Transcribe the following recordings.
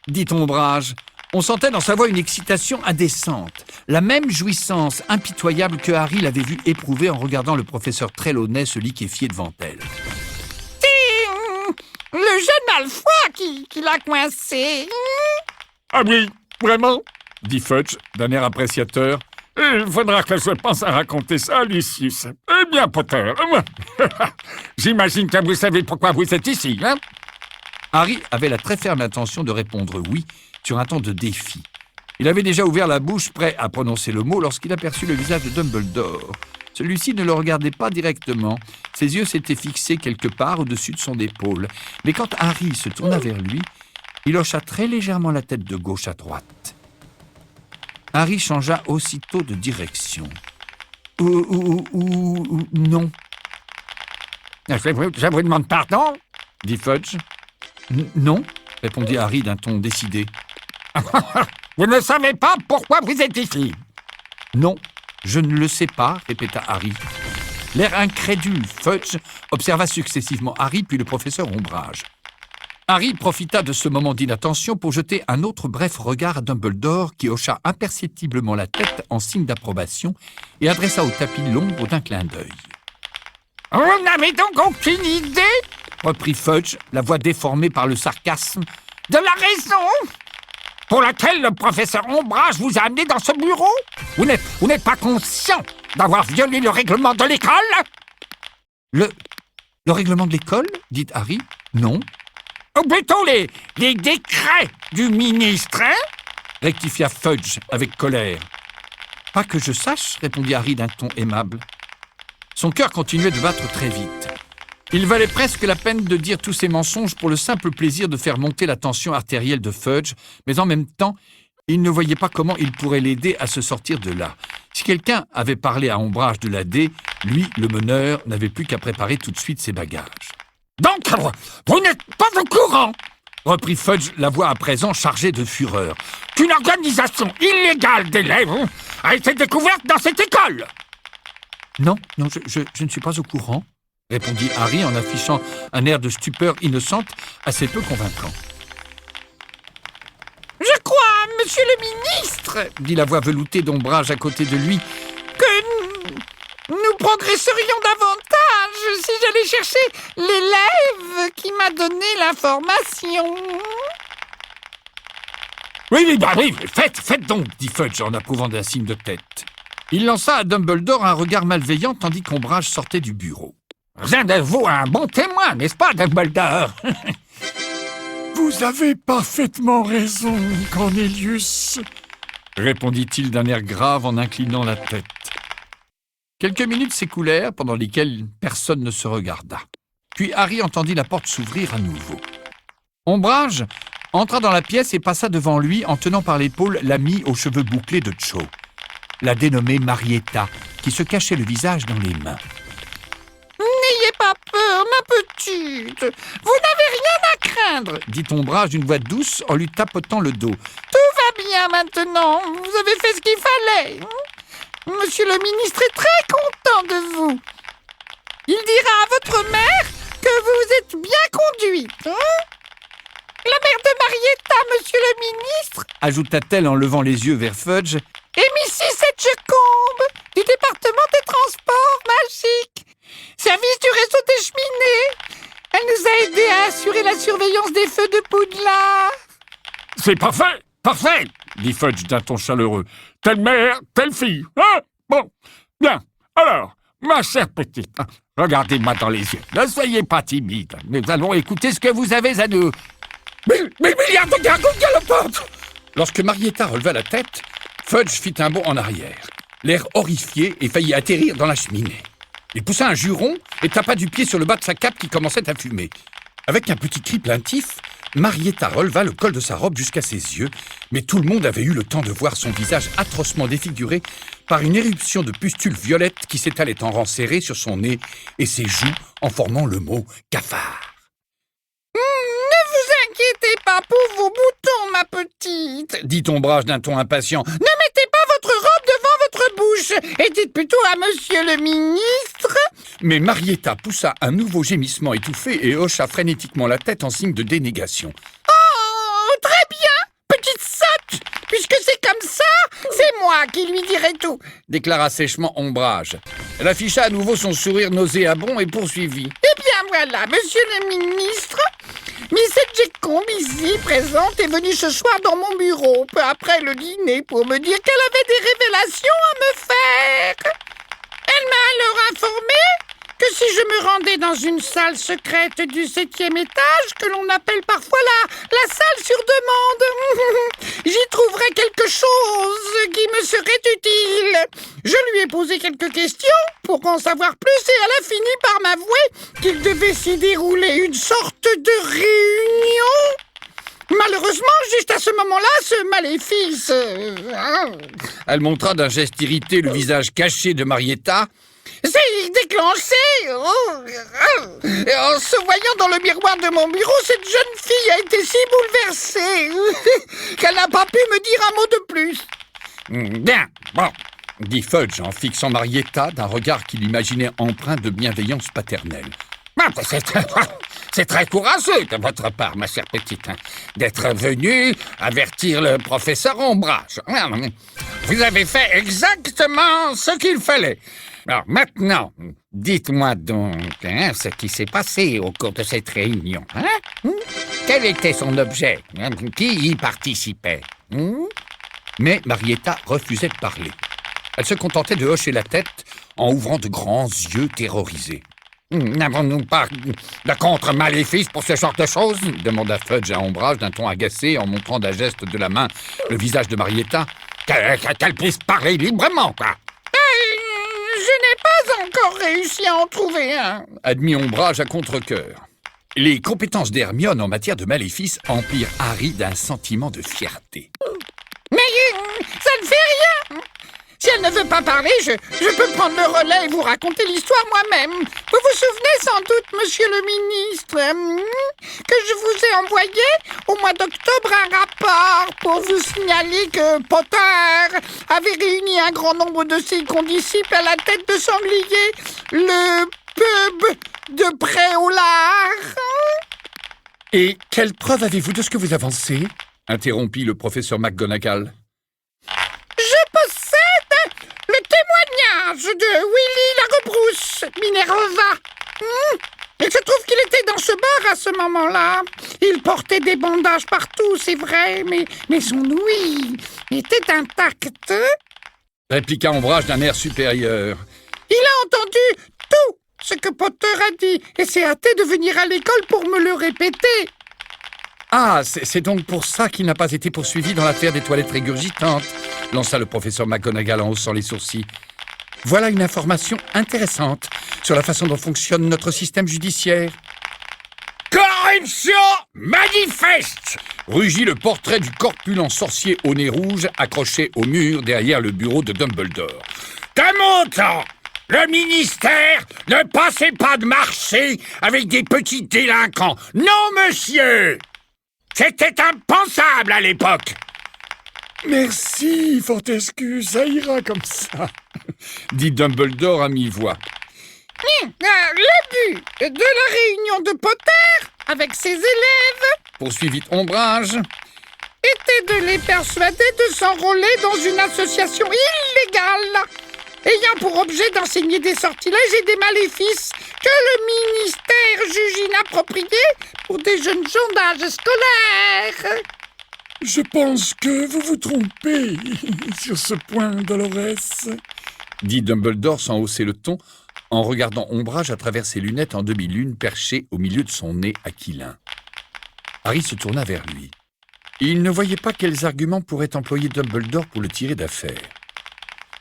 dit Ombrage. On sentait dans sa voix une excitation indécente, la même jouissance impitoyable que Harry l'avait vu éprouver en regardant le professeur Trelawney se liquéfier devant elle. Le jeune Malfoy qui l'a coincé. Ah oui, vraiment? Dit Fudge d'un air appréciateur. Il faudra que je pense à raconter ça à Lucius. Eh bien, Potter, j'imagine que vous savez pourquoi vous êtes ici, hein? Harry avait la très ferme intention de répondre oui sur un ton de défi. Il avait déjà ouvert la bouche, prêt à prononcer le mot, lorsqu'il aperçut le visage de Dumbledore. Celui-ci ne le regardait pas directement. Ses yeux s'étaient fixés quelque part au-dessus de son épaule. Mais quand Harry se tourna vers lui, il hocha très légèrement la tête de gauche à droite. Harry changea aussitôt de direction. Non, Je vous demande pardon? dit Fudge. Non, répondit Harry d'un ton décidé. Vous ne savez pas pourquoi vous êtes ici? Non, je ne le sais pas, répéta Harry. L'air incrédule, Fudge observa successivement Harry puis le professeur Ombrage. Harry profita de ce moment d'inattention pour jeter un autre bref regard à Dumbledore qui hocha imperceptiblement la tête en signe d'approbation et adressa au tapis l'ombre d'un clin d'œil. « Vous n'avez donc aucune idée, Reprit Fudge, la voix déformée par le sarcasme, de la raison pour laquelle le professeur Ombrage vous a amené dans ce bureau? Vous n'êtes pas conscient d'avoir violé le règlement de l'école? Le règlement de l'école, dit Harry. Non, Ou plutôt les décrets du ministre, hein? rectifia Fudge avec colère. Pas que je sache, répondit Harry d'un ton aimable. Son cœur continuait de battre très vite. Il valait presque la peine de dire tous ces mensonges pour le simple plaisir de faire monter la tension artérielle de Fudge, mais en même temps, il ne voyait pas comment il pourrait l'aider à se sortir de là. Si quelqu'un avait parlé à Ombrage de l'AD, lui, le meneur, n'avait plus qu'à préparer tout de suite ses bagages. « Donc, vous n'êtes pas au courant Reprit Fudge, la voix à présent chargée de fureur. qu'une organisation illégale d'élèves a été découverte dans cette école? Non, je ne suis pas au courant, répondit Harry en affichant un air de stupeur innocente assez peu convaincant. Je crois, monsieur le ministre, Dit la voix veloutée d'Ombrage à côté de lui. que nous progresserions davantage si j'allais chercher l'élève qui m'a donné l'information. Oui, faites donc, dit Fudge en approuvant d'un signe de tête. Il lança à Dumbledore un regard malveillant tandis qu'Ombrage sortait du bureau. Rien de vous un bon témoin, n'est-ce pas, Dumbledore? Vous avez parfaitement raison, Cornelius, répondit-il d'un air grave en inclinant la tête. Quelques minutes s'écoulèrent pendant lesquelles personne ne se regarda. Puis Harry entendit la porte s'ouvrir à nouveau. Ombrage entra dans la pièce et passa devant lui en tenant par l'épaule l'amie aux cheveux bouclés de Cho, la dénommée Marietta, qui se cachait le visage dans les mains. N'ayez pas peur, ma petite. Vous n'avez rien à craindre. Dit Ombrage d'une voix douce en lui tapotant le dos. Tout va bien maintenant. Vous avez fait ce qu'il fallait. Monsieur le ministre est très content de vous. Il dira à votre mère que vous êtes bien conduite. La mère de Marietta, monsieur le ministre, Ajouta-t-elle en levant les yeux vers Fudge. et Mrs. Edgecombe, du département des transports magiques, service du réseau des cheminées. Elle nous a aidés à assurer la surveillance des feux de Poudlard. c'est parfait, dit Fudge d'un ton chaleureux. Telle mère, telle fille, hein? Bon, bien, alors, ma chère petite, regardez-moi dans les yeux, ne soyez pas timide, nous allons écouter ce que vous avez à nous... Mais il y a de gargouilles galopantes! Lorsque Marietta releva la tête, Fudge fit un bond en arrière, l'air horrifié et faillit atterrir dans la cheminée. Il poussa un juron et tapa du pied sur le bas de sa cape qui commençait à fumer. Avec un petit cri plaintif, Marietta releva le col de sa robe jusqu'à ses yeux, mais tout le monde avait eu le temps de voir son visage atrocement défiguré par une éruption de pustules violettes qui s'étalait en rang serré sur son nez et ses joues en formant le mot « cafard ». Ne vous inquiétez pas pour vos boutons, ma petite. Dit Ombrage d'un ton impatient. Ne mettez pas votre robe devant votre bouche et dites plutôt à monsieur le ministre. Mais Marietta poussa un nouveau gémissement étouffé et hocha frénétiquement la tête en signe de dénégation. Oh, très bien. moi qui lui dirai tout, déclara sèchement Ombrage. Elle afficha à nouveau son sourire nauséabond et poursuivit. Eh bien voilà, monsieur le ministre, Miss Edgecombe, ici présente, est venue ce soir dans mon bureau, peu après le dîner, pour me dire qu'elle avait des révélations à me faire. Elle m'a alors informé que si je me rendais dans une salle secrète du 7e étage, que l'on appelle parfois la salle sur demande, j'y trouverais quelque chose qui me serait utile. Je lui ai posé quelques questions pour en savoir plus et elle a fini par m'avouer qu'il devait s'y dérouler une sorte de réunion. Malheureusement, juste à ce moment-là, ce maléfice... Elle montra d'un geste irrité le visage caché de Marietta. C'est déclenché. Et en se voyant dans le miroir de mon bureau, cette jeune fille a été si bouleversée qu'elle n'a pas pu me dire un mot de plus. Bien, bon, dit Fudge en fixant Marietta d'un regard qu'il imaginait empreint de bienveillance paternelle. C'est très courageux de votre part, ma chère petite, d'être venue avertir le professeur Ombrage. Vous avez fait exactement ce qu'il fallait. Alors maintenant, dites-moi donc ce qui s'est passé au cours de cette réunion. Quel était son objet? Qui y participait? Mais Marietta refusait de parler. Elle se contentait de hocher la tête en ouvrant de grands yeux terrorisés. N'avons-nous pas de contre-maléfice pour ce genre de choses? Demanda Fudge à Ombrage d'un ton agacé en montrant d'un geste de la main le visage de Marietta. Qu'elle puisse parler librement, quoi. Je n'ai pas encore réussi à en trouver un, admit Ombrage à contre-cœur. Les compétences d'Hermione en matière de maléfice emplirent Harry d'un sentiment de fierté. Mais ça ne fait rien. Si elle ne veut pas parler, je peux prendre le relais et vous raconter l'histoire moi-même. Vous vous souvenez sans doute, monsieur le ministre, que je vous ai envoyé au mois d'octobre un rapport pour vous signaler que Potter avait réuni un grand nombre de ses condisciples à la tête de sanglier, le pub de Préolard. Et quelle preuve avez-vous de ce que vous avancez? Interrompit le professeur McGonagall. Je possède le témoignage de Willy la Rebrousse, Minerva. Il se trouve qu'il était dans ce bar à ce moment-là. Il portait des bandages partout, c'est vrai, mais son ouïe était intacte. Répliqua Ombrage d'un air supérieur. Il a entendu tout ce que Potter a dit et s'est hâté de venir à l'école pour me le répéter. Ah, c'est donc pour ça qu'il n'a pas été poursuivi dans l'affaire des toilettes régurgitantes, lança le professeur McGonagall en haussant les sourcils. Voilà une information intéressante sur la façon dont fonctionne notre système judiciaire. Corruption manifeste! Rugit le portrait du corpulent sorcier au nez rouge accroché au mur derrière le bureau de Dumbledore. De mon temps, le ministère ne passait pas de marché avec des petits délinquants. Non, monsieur! C'était impensable à l'époque. Merci, Fortescue, ça ira comme ça, dit Dumbledore à mi-voix. Le but de la réunion de Potter avec ses élèves, poursuivit Ombrage, était de les persuader de s'enrôler dans une association illégale, ayant pour objet d'enseigner des sortilèges et des maléfices que le ministère juge inappropriés pour des jeunes gens d'âge scolaire. Je pense que vous vous trompez sur ce point, Dolores, dit Dumbledore sans hausser le ton, en regardant Ombrage à travers ses lunettes en demi-lune perchées au milieu de son nez aquilin. Harry se tourna vers lui. Il ne voyait pas quels arguments pourrait employer Dumbledore pour le tirer d'affaire.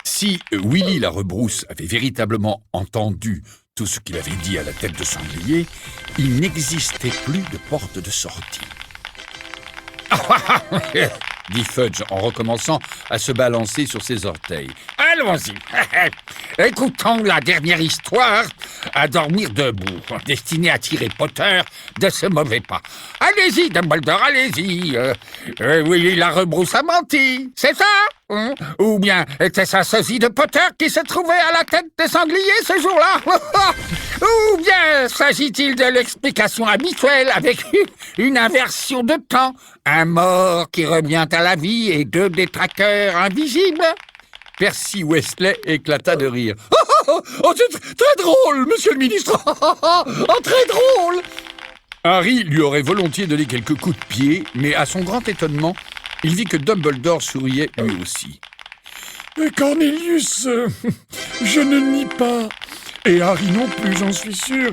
Si Willy la Rebrousse avait véritablement entendu tout ce qu'il avait dit à la tête de sanglier, il n'existait plus de porte de sortie. dit Fudge en recommençant à se balancer sur ses orteils. Allons-y. Écoutons la dernière histoire à dormir debout, destinée à tirer Potter de ce mauvais pas. Allez-y, Dumbledore, allez-y. Willy la Rebrousse a menti, c'est ça? Ou bien était-ce un sosie de Potter qui se trouvait à la tête des sangliers ce jour-là? Ou bien s'agit-il de l'explication habituelle avec une inversion de temps, un mort qui revient à la vie et deux détraqueurs invisibles? Percy Weasley éclata de rire. Oh, c'est très drôle, monsieur le ministre. Oh, très drôle. Harry lui aurait volontiers donné quelques coups de pied, mais à son grand étonnement, il vit que Dumbledore souriait lui aussi. Cornelius, je ne nie pas, et Harry non plus, j'en suis sûr,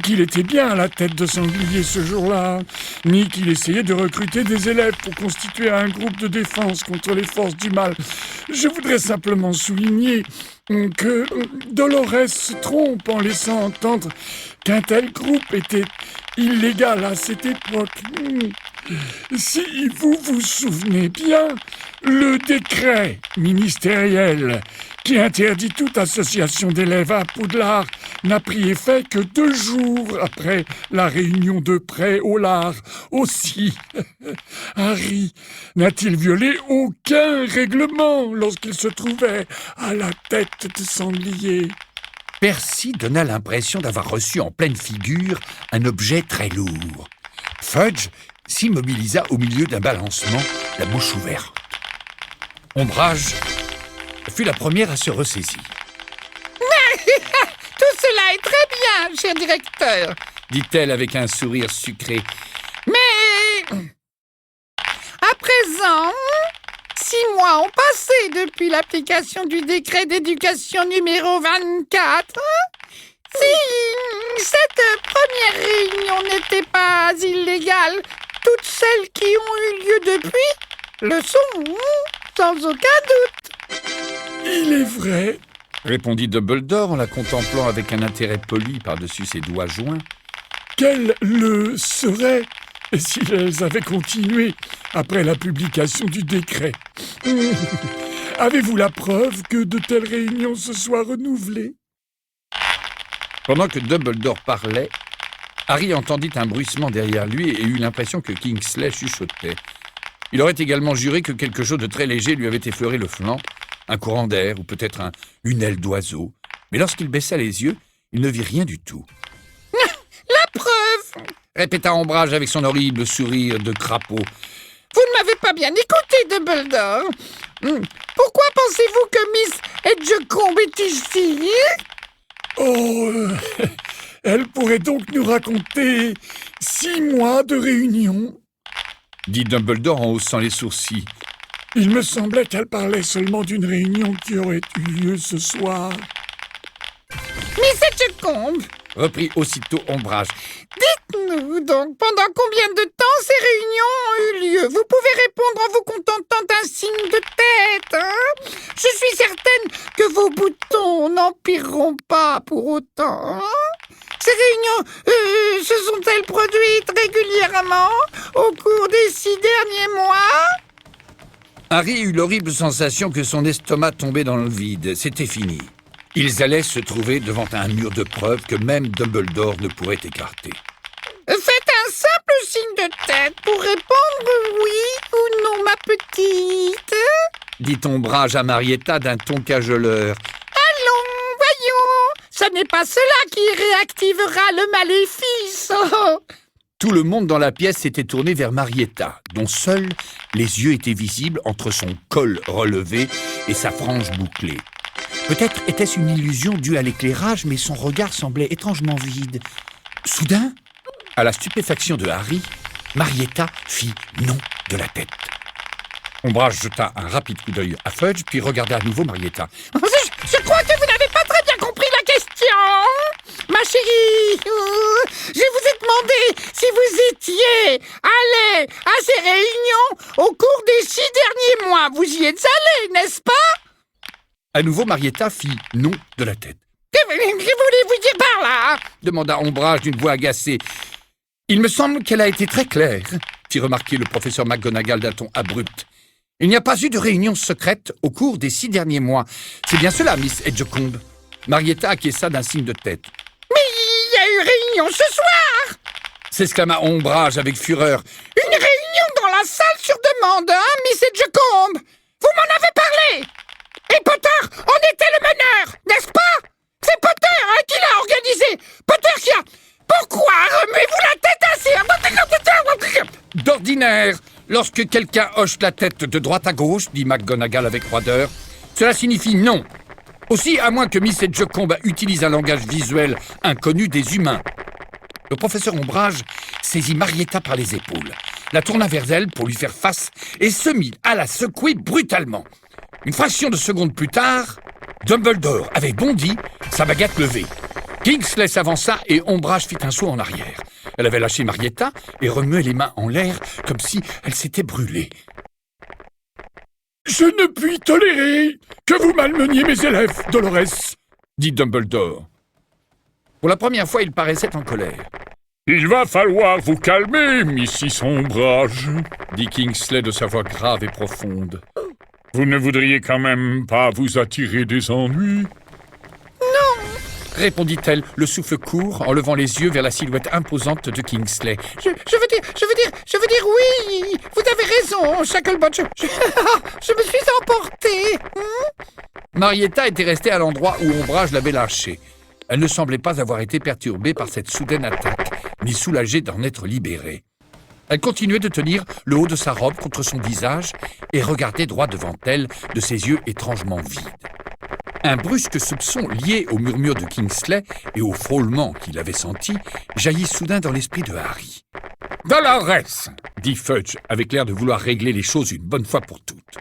qu'il était bien à la tête de sanglier ce jour-là, ni qu'il essayait de recruter des élèves pour constituer un groupe de défense contre les forces du mal. Je voudrais simplement souligner que Dolores se trompe en laissant entendre qu'un tel groupe était illégal à cette époque. Si vous vous souvenez bien, le décret ministériel qui interdit toute association d'élèves à Poudlard n'a pris effet que 2 jours après la réunion de Pré-au-Lard. Aussi, Harry n'a-t-il violé aucun règlement lorsqu'il se trouvait à la tête de sanglier? Percy donna l'impression d'avoir reçu en pleine figure un objet très lourd. Fudge s'immobilisa au milieu d'un balancement, la bouche ouverte. Ombrage fut la première à se ressaisir. Tout cela est très bien, cher directeur. Dit-elle avec un sourire sucré. Mais à présent, 6 mois ont passé depuis l'application du décret d'éducation numéro 24. Si cette première réunion n'était pas illégale, toutes celles qui ont eu lieu depuis le sont, sans aucun doute. Il est vrai, Répondit Dumbledore en la contemplant avec un intérêt poli par-dessus ses doigts joints. qu'elles le seraient si elles avaient continué après la publication du décret. Avez-vous la preuve que de telles réunions se soient renouvelées? Pendant que Dumbledore parlait, Harry entendit un bruissement derrière lui et eut l'impression que Kingsley chuchotait. Il aurait également juré que quelque chose de très léger lui avait effleuré le flanc, un courant d'air ou peut-être une aile d'oiseau. Mais lorsqu'il baissa les yeux, il ne vit rien du tout. La preuve! Répéta Ombrage avec son horrible sourire de crapaud. Vous ne m'avez pas bien écouté, Dumbledore. Pourquoi pensez-vous que Miss Edgecombe est ici? Oh, elle pourrait donc nous raconter 6 mois de réunion. Dit Dumbledore en haussant les sourcils. Il me semblait qu'elle parlait seulement d'une réunion qui aurait eu lieu ce soir. Miss Edgecombe, Reprit aussitôt Ombrage. dites-nous donc pendant combien de temps ces réunions ont eu lieu? Vous pouvez répondre en vous contentant d'un signe de tête, hein? Je suis certaine que vos boutons n'empireront pas pour autant, hein? Ces réunions se sont-elles produites régulièrement au cours des 6 derniers mois? Harry eut l'horrible sensation que son estomac tombait dans le vide. C'était fini. Ils allaient se trouver devant un mur de preuves que même Dumbledore ne pourrait écarter. Faites un simple signe de tête pour répondre oui ou non, ma petite. Dit Ombrage à Marietta d'un ton cajoleur. Allons, voyons. Ce n'est pas cela qui réactivera le maléfice. Tout le monde dans la pièce s'était tourné vers Marietta, dont seuls les yeux étaient visibles entre son col relevé et sa frange bouclée. Peut-être était-ce une illusion due à l'éclairage, mais son regard semblait étrangement vide. Soudain, à la stupéfaction de Harry, Marietta fit non de la tête. Ombrage jeta un rapide coup d'œil à Fudge, puis regarda à nouveau Marietta. Je crois que vous n'avez pas très bien compris la question. Ma chérie, je vous ai demandé si vous étiez allée à ces réunions au cours des 6 derniers mois. Vous y êtes allée, n'est-ce pas? À nouveau, Marietta fit non de la tête. Que voulez-vous dire par là? Demanda Ombrage d'une voix agacée. Il me semble qu'elle a été très claire, fit remarquer le professeur McGonagall d'un ton abrupt. Il n'y a pas eu de réunion secrète au cours des 6 derniers mois. C'est bien cela, Miss Edgecombe. Marietta acquiesça d'un signe de tête. Mais il y a eu réunion ce soir! S'exclama Ombrage avec fureur. Une réunion dans la salle sur demande, hein, Miss Edgecombe? Vous m'en avez parlé! Et Potter en était le meneur, n'est-ce pas? C'est Potter, hein, qui l'a organisé! Potter qui a... Pourquoi remuez-vous la tête ainsi? D'ordinaire, lorsque quelqu'un hoche la tête de droite à gauche, dit McGonagall avec froideur, Cela signifie non. Aussi, à moins que Miss Edgecombe utilise un langage visuel inconnu des humains. Le professeur Ombrage saisit Marietta par les épaules, la tourna vers elle pour lui faire face et se mit à la secouer brutalement. Une fraction de seconde plus tard, Dumbledore avait bondi, sa baguette levée. Kingsley s'avança et Ombrage fit un saut en arrière. Elle avait lâché Marietta et remuait les mains en l'air comme si elle s'était brûlée. « Je ne puis tolérer que vous malmeniez mes élèves, Dolores !» dit Dumbledore. Pour la première fois, il paraissait en colère. « Il va falloir vous calmer, Mrs. Ombrage, » dit Kingsley de sa voix grave et profonde. « Vous ne voudriez quand même pas vous attirer des ennuis ?» Répondit-elle, le souffle court, en levant les yeux vers la silhouette imposante de Kingsley. Je veux dire oui. Vous avez raison, Shacklebot. Je me suis emportée. Marietta était restée à l'endroit où Ombrage l'avait lâchée. Elle ne semblait pas avoir été perturbée par cette soudaine attaque, ni soulagée d'en être libérée. Elle continuait de tenir le haut de sa robe contre son visage et regardait droit devant elle de ses yeux étrangement vides. Un brusque soupçon lié au murmure de Kingsley et au frôlement qu'il avait senti jaillit soudain dans l'esprit de Harry. « Dolores !» dit Fudge, avec l'air de vouloir régler les choses une bonne fois pour toutes.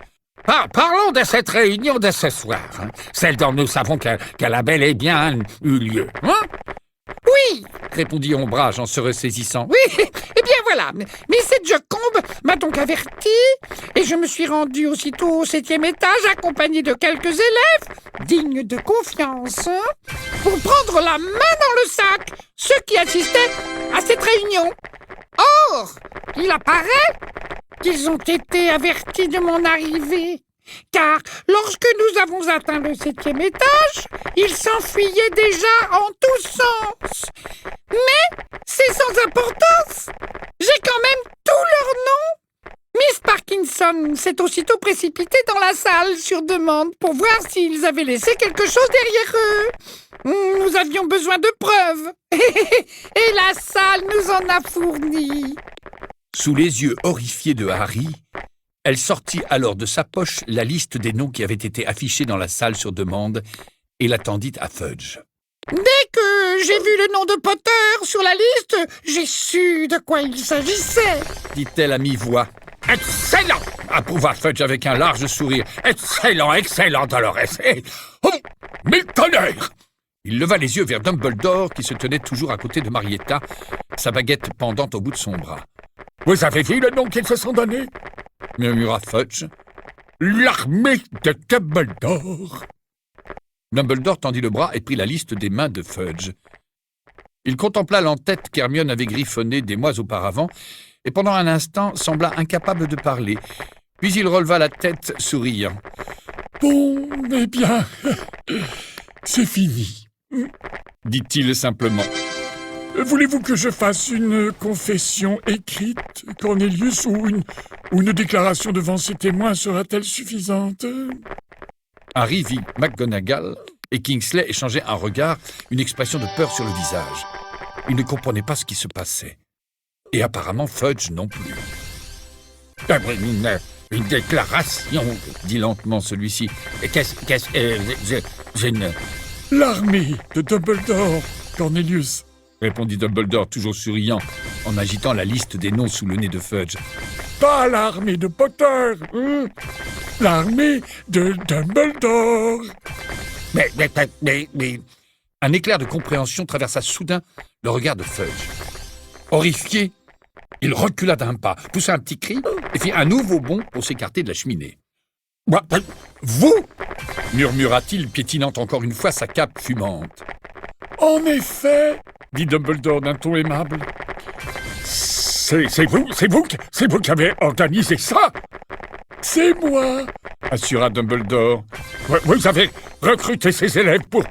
Parlons de cette réunion de ce soir, celle dont nous savons qu'elle a bel et bien eu lieu. Oui, répondit Ombrage en se ressaisissant. Oui, eh bien voilà. Miss Edgecombe m'a donc averti et je me suis rendu aussitôt au 7e étage accompagné de quelques élèves dignes de confiance pour prendre la main dans le sac ceux qui assistaient à cette réunion. Or, il apparaît qu'ils ont été avertis de mon arrivée. Car lorsque nous avons atteint le 7e étage, ils s'enfuyaient déjà en tous sens. Mais c'est sans importance. J'ai quand même tous leurs noms. Miss Parkinson s'est aussitôt précipitée dans la salle sur demande pour voir s'ils avaient laissé quelque chose derrière eux. Nous avions besoin de preuves. Et la salle nous en a fourni. Sous les yeux horrifiés de Harry, elle sortit alors de sa poche la liste des noms qui avaient été affichés dans la salle sur demande et la tendit à Fudge. Dès que j'ai vu le nom de Potter sur la liste, j'ai su de quoi il s'agissait, dit-elle à mi-voix. Excellent, approuva Fudge avec un large sourire. Excellent, Dolores. Oh, mais tonnerre! Il leva les yeux vers Dumbledore qui se tenait toujours à côté de Marietta, sa baguette pendant au bout de son bras. Vous avez vu le nom qu'ils se sont donné? Murmura Fudge. L'armée de Dumbledore. Dumbledore tendit le bras et prit la liste des mains de Fudge. Il contempla l'entête qu'Hermione avait griffonnée des mois auparavant et pendant un instant sembla incapable de parler. Puis il releva la tête, souriant. « Bon, eh bien, c'est fini. » dit-il simplement. Voulez-vous que je fasse une confession écrite, Cornelius, ou une déclaration devant ces témoins sera-t-elle suffisante? Harry vit McGonagall et Kingsley échanger un regard, une expression de peur sur le visage. Ils ne comprenaient pas ce qui se passait. Et apparemment Fudge non plus. Une déclaration, dit lentement celui-ci. Je ne... L'armée de Dumbledore, Cornelius, répondit Dumbledore, toujours souriant, en agitant la liste des noms sous le nez de Fudge. Pas l'armée de Potter, l'armée de Dumbledore. Mais... Un éclair de compréhension traversa soudain le regard de Fudge. Horrifié, il recula d'un pas, poussa un petit cri et fit un nouveau bond pour s'écarter de la cheminée. « Vous » murmura-t-il, piétinant encore une fois sa cape fumante. « En effet » dit Dumbledore d'un ton aimable. « C'est vous qui avez organisé ça ?»« C'est moi » assura Dumbledore. « Vous avez recruté ces élèves pour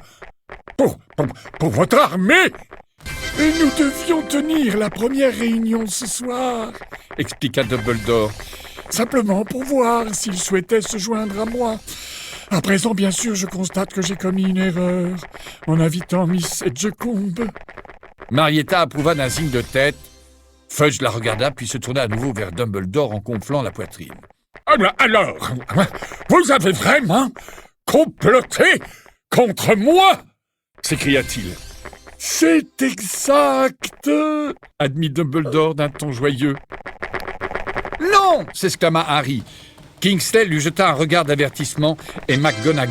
votre armée ?» Et nous devions tenir la première réunion ce soir, expliqua Dumbledore. Simplement pour voir s'ils souhaitaient se joindre à moi. À présent, bien sûr, je constate que j'ai commis une erreur en invitant Miss Edgecombe. Marietta approuva d'un signe de tête. Fudge la regarda, puis se tourna à nouveau vers Dumbledore en gonflant la poitrine. Alors, vous avez vraiment Comploter contre moi !» s'écria-t-il. « C'est exact !» admit Dumbledore d'un ton joyeux. « Non !» s'exclama Harry. Kingsley lui jeta un regard d'avertissement et McGonagall